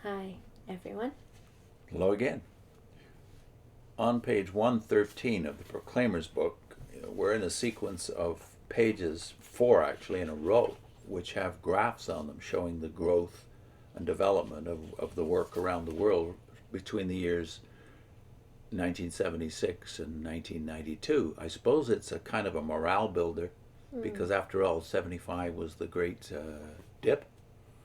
Hi, everyone. Hello again. On page 113 of the Proclaimer's book, we're in a sequence of pages, four actually in a row, which have graphs on them showing the growth and development of the work around the world between the years 1976 and 1992. I suppose it's a kind of a morale builder because, after all, 75 was the great dip.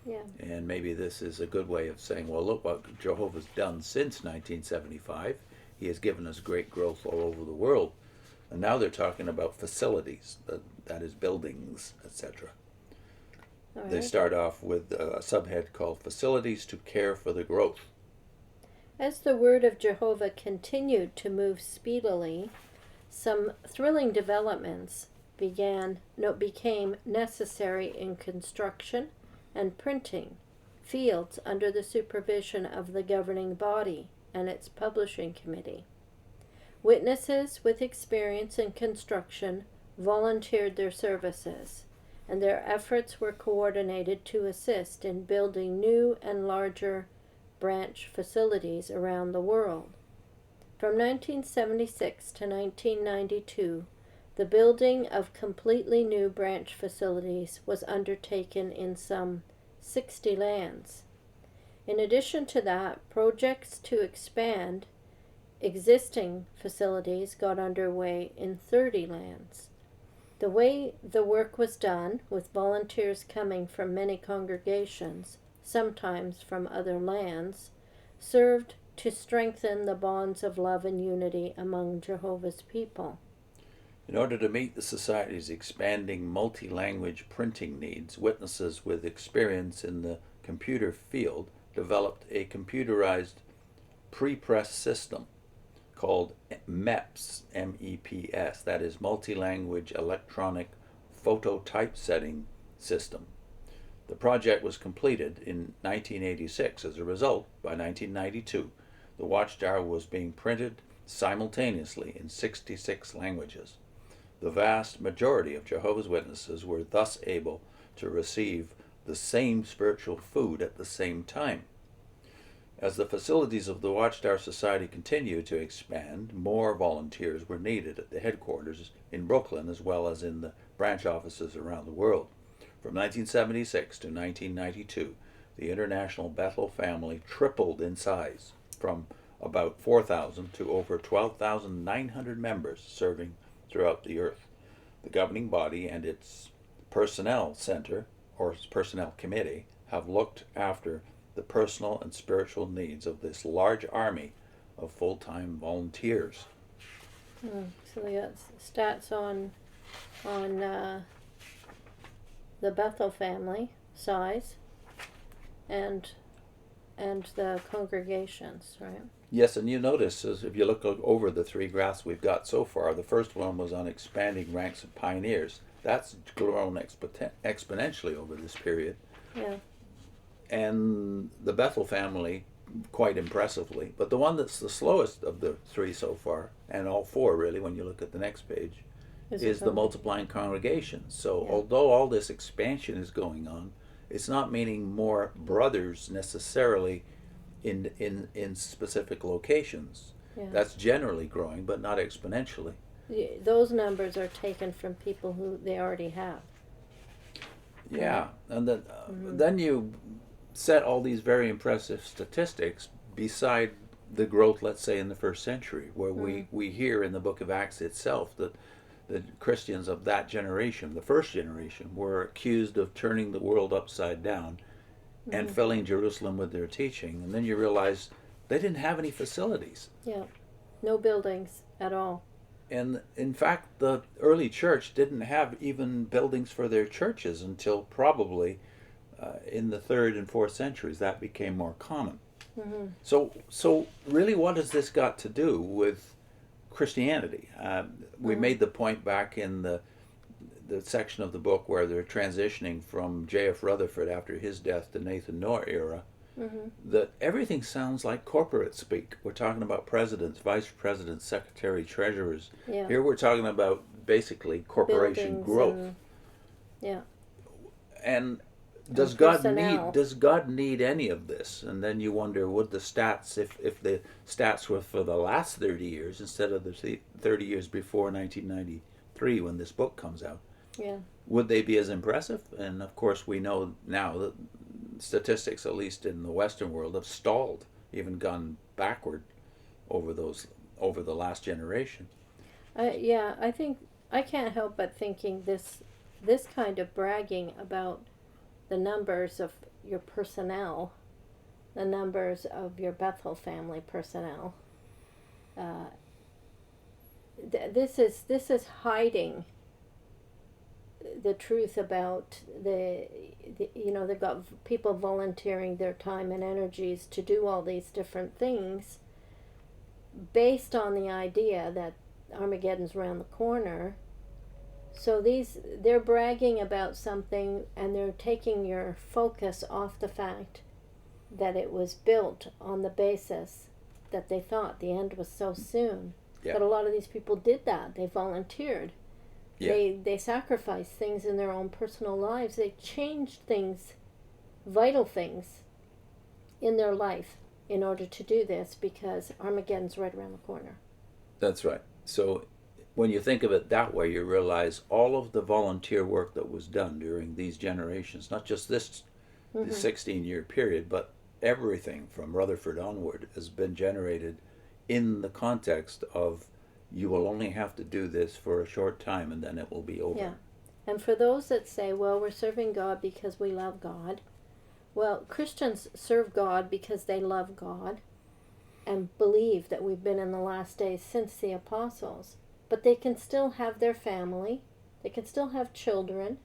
Yeah. And maybe this is a good way of saying, well, look what Jehovah's done since 1975. He has given us great growth all over the world. And now they're talking about facilities, that is, buildings, etc. All They right. start off with a subhead called Facilities to Care for the Growth. As the word of Jehovah continued to move speedily, some thrilling developments became necessary in construction and printing fields under the supervision of the governing body and its publishing committee. Witnesses with experience in construction volunteered their services, and their efforts were coordinated to assist in building new and larger branch facilities around the world. From 1976 to 1992, the building of completely new branch facilities was undertaken in some 60 lands. In addition to that, projects to expand existing facilities got underway in 30 lands. The way the work was done, with volunteers coming from many congregations, sometimes from other lands, served to strengthen the bonds of love and unity among Jehovah's people. In order to meet the Society's expanding multi-language printing needs, witnesses with experience in the computer field developed a computerized pre-press system called MEPS, M-E-P-S, that is Multi-Language Electronic Photo Typesetting System. The project was completed in 1986. As a result, by 1992, the Watchtower was being printed simultaneously in 66 languages. The vast majority of Jehovah's Witnesses were thus able to receive the same spiritual food at the same time. As the facilities of the Watchtower Society continued to expand, more volunteers were needed at the headquarters in Brooklyn as well as in the branch offices around the world. From 1976 to 1992, the international Bethel family tripled in size, from about 4,000 to over 12,900 members serving throughout the earth. The governing body and its personnel center, or personnel committee, have looked after the personal and spiritual needs of this large army of full-time volunteers. So we got stats on the Bethel family size and the congregations, right? Yes, and you notice, as if you look over the three graphs we've got so far, the first one was on expanding ranks of pioneers. That's grown exponentially over this period. Yeah. And the Bethel family, quite impressively. But the one that's the slowest of the three so far, and all four really when you look at the next page, is the multiplying congregations. So Yeah. although all this expansion is going on, it's not meaning more brothers necessarily in specific locations. Yeah. That's generally growing, but not exponentially. Those numbers are taken from people who they already have. Yeah, and then you set all these very impressive statistics beside the growth, let's say, in the first century, where we hear in the book of Acts itself that the Christians of that generation, the first generation, were accused of turning the world upside down and filling Jerusalem with their teaching. And then you realize they didn't have any facilities. Yeah. No buildings at all. And in fact, the early church didn't have even buildings for their churches until probably in the 3rd and 4th centuries. That became more common. Mm-hmm. So really, what has this got to do with Christianity? We made the point back in the section of the book where they're transitioning from J.F. Rutherford after his death to Nathan Noah era, that everything sounds like corporate speak. We're talking about presidents, vice presidents, secretary, treasurers. Yeah. Here we're talking about basically corporation Buildings growth. yeah. And Does and God personnel. need any of this? And then you wonder, would the stats, if the stats were for the last 30 years instead of the 30 years before 1993 when this book comes out, Yeah. would they be as impressive? And of course, we know now that statistics, at least in the Western world, have stalled, even gone backward over the last generation. Yeah, I think I can't help but thinking this kind of bragging about the numbers of your personnel, the numbers of your Bethel family personnel. This is hiding the truth about they've got people volunteering their time and energies to do all these different things based on the idea that Armageddon's around the corner. So they're bragging about something and they're taking your focus off the fact that it was built on the basis that they thought the end was so soon. Yeah. But a lot of these people did that. They volunteered. Yeah. They sacrificed things in their own personal lives. They changed things, vital things, in their life in order to do this because Armageddon's right around the corner. That's right. So when you think of it that way, you realize all of the volunteer work that was done during these generations, not just this 16-year period, but everything from Rutherford onward has been generated in the context of you will only have to do this for a short time and then it will be over. Yeah. And for those that say, well, we're serving God because we love God, well, Christians serve God because they love God and believe that we've been in the last days since the apostles. But they can still have their family. They can still have children.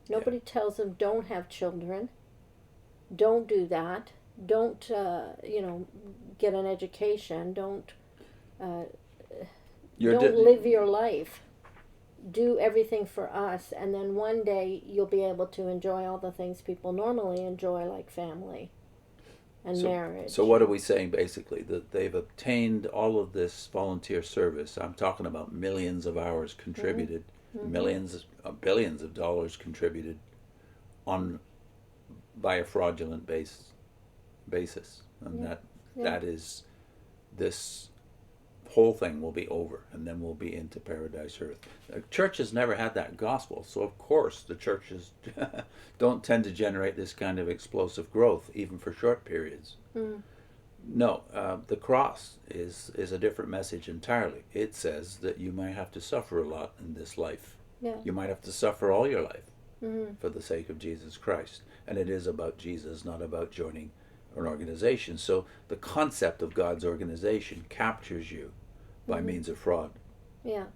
Nobody tells them don't have children. Don't do that. Don't, get an education. Don't live your life. Do everything for us, and then one day you'll be able to enjoy all the things people normally enjoy, like family and marriage. So what are we saying basically? That they've obtained all of this volunteer service. I'm talking about millions of hours contributed, billions of dollars contributed by a fraudulent basis. And that is, this whole thing will be over, and then we'll be into paradise earth. The church has never had that gospel, so of course the churches don't tend to generate this kind of explosive growth, even for short periods. No, the cross is a different message entirely. It says that you might have to suffer a lot in this life. Yeah. You might have to suffer all your life for the sake of Jesus Christ. And it is about Jesus, not about joining an organization. So the concept of God's organization captures you by means of fraud. Yeah.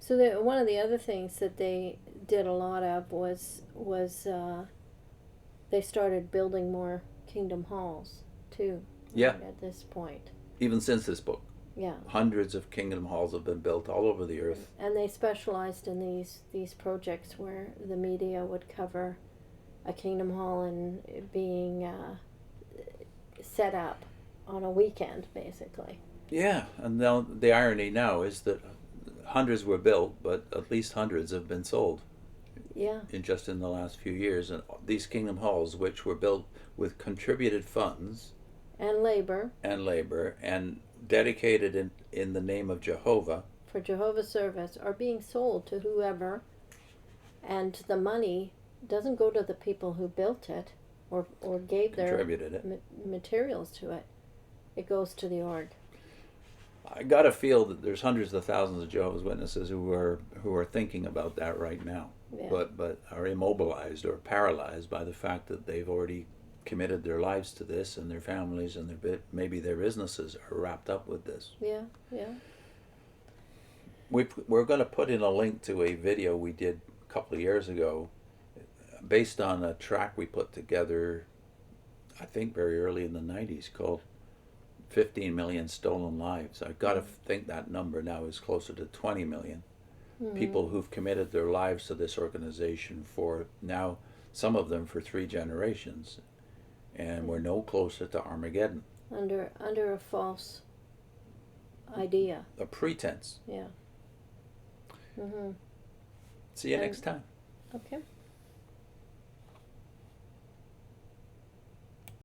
So one of the other things that they did a lot of was they started building more kingdom halls too. Yeah. At this point. Even since this book. Yeah. Hundreds of kingdom halls have been built all over the earth. And they specialized in these projects where the media would cover a kingdom hall and it being set up on a weekend, basically. Yeah, and now the irony now is that hundreds were built, but at least hundreds have been sold. Yeah. In the last few years, and these kingdom halls, which were built with contributed funds and labor and dedicated in the name of Jehovah for Jehovah's service, are being sold to whoever, and the money doesn't go to the people who built it or gave their materials to it. It goes to the org. I gotta feel that there's hundreds of thousands of Jehovah's Witnesses who are thinking about that right now, but are immobilized or paralyzed by the fact that they've already committed their lives to this, and their families and maybe their businesses are wrapped up with this. Yeah, yeah. We're going to put in a link to a video we did a couple of years ago, based on a track we put together, I think very early in the 90s, called 15 million stolen lives. I've got to think that number now is closer to 20 million. People who've committed their lives to this organization for now, some of them for 3 generations, and we're no closer to Armageddon. Under a false idea. A pretense. Yeah. See you next time. Okay.